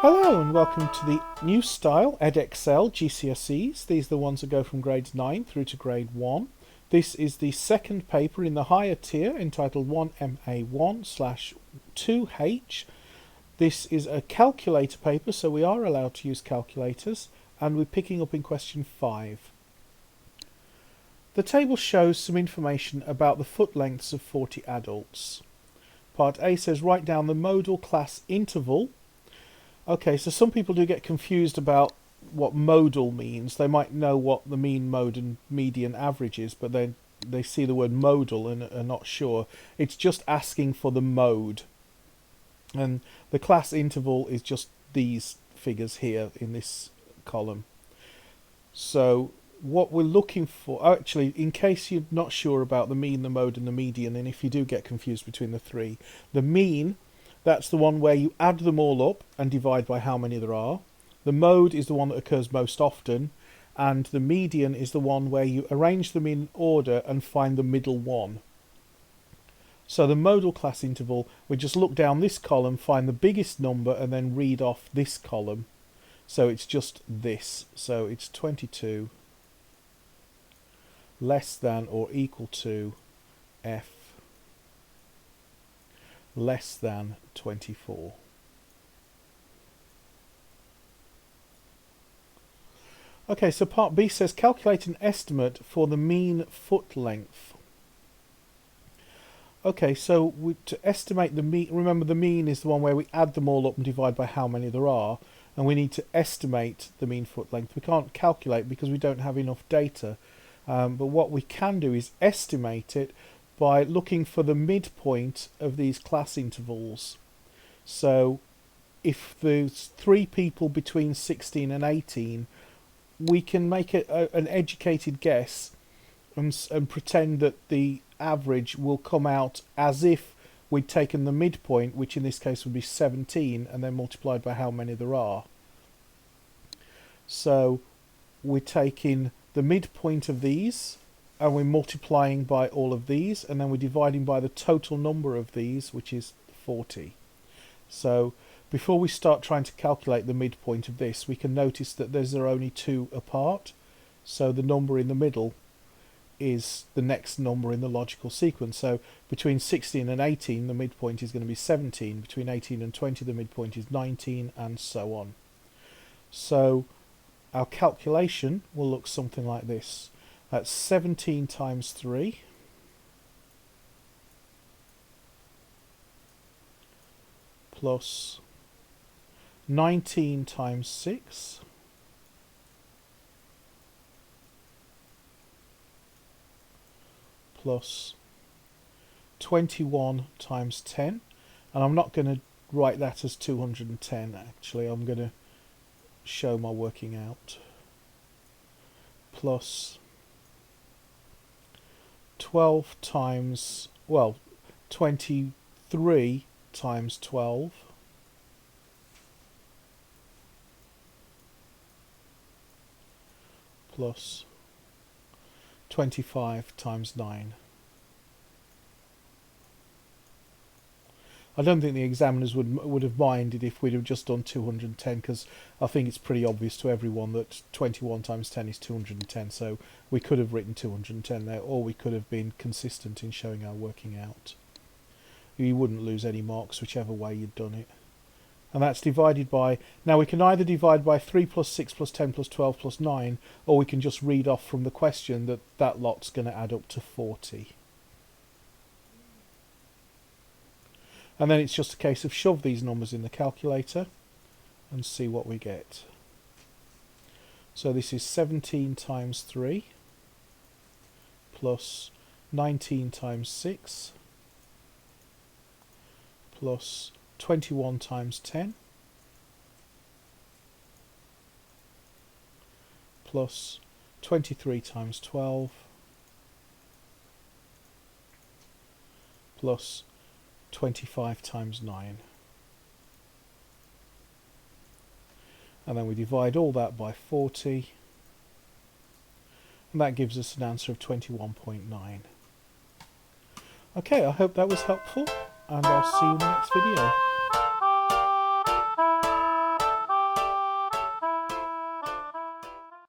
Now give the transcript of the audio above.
Hello and welcome to the new style Edexcel GCSEs. These are the ones that go from grades 9 through to grade 1. This is the second paper in the higher tier entitled 1MA1/2H. This is a calculator paper, so we are allowed to use calculators, and we're picking up in question 5. The table shows some information about the foot lengths of 40 adults. Part A says write down the modal class interval. Okay, so some people do get confused about what modal means. They might know what the mean, mode and median average is, but then they see the word modal and are not sure. It's just asking for the mode. And the class interval is just these figures here in this column. So what we're looking for, actually, in case you're not sure about the mean, the mode and the median, and if you do get confused between the three, the mean, that's the one where you add them all up and divide by how many there are. The mode is the one that occurs most often, and the median is the one where you arrange them in order and find the middle one. So the modal class interval, we just look down this column, find the biggest number, and then read off this column. So it's just this. So it's 22 less than or equal to f less than 24. Okay, so part B says calculate an estimate for the mean foot length. Okay, so to estimate the mean, remember the mean is the one where we add them all up and divide by how many there are, and we need to estimate the mean foot length. We can't calculate because we don't have enough data, but what we can do is estimate it by looking for the midpoint of these class intervals. So if there's 3 people between 16 and 18, we can make an educated guess and pretend that the average will come out as if we'd taken the midpoint, which in this case would be 17, and then multiplied by how many there are. So we're taking the midpoint of these, and we're multiplying by all of these, and then we're dividing by the total number of these, which is 40. So before we start trying to calculate the midpoint of this, we can notice that those are only 2 apart, so the number in the middle is the next number in the logical sequence. So between 16 and 18 the midpoint is going to be 17, between 18 and 20 the midpoint is 19, and so on. So our calculation will look something like this. That's 17 times 3 plus 19 times 6 plus 21 times 10, and I'm not going to write that as 210 actually, I'm going to show my working out, plus 12 times, well, 23 times 12 plus 25 times 9. I don't think the examiners would have minded if we'd have just done 210, because I think it's pretty obvious to everyone that 21 times 10 is 210, so we could have written 210 there, or we could have been consistent in showing our working out. You wouldn't lose any marks whichever way you'd done it. And that's divided by, now we can either divide by 3 plus 6 plus 10 plus 12 plus 9, or we can just read off from the question that that lot's going to add up to 40. And then it's just a case of shove these numbers in the calculator and see what we get. So this is 17 times 3 plus 19 times 6 plus 21 times 10 plus 23 times 12 plus 25 times 9. And then we divide all that by 40, and that gives us an answer of 21.9. Okay, I hope that was helpful, and I'll see you in the next video.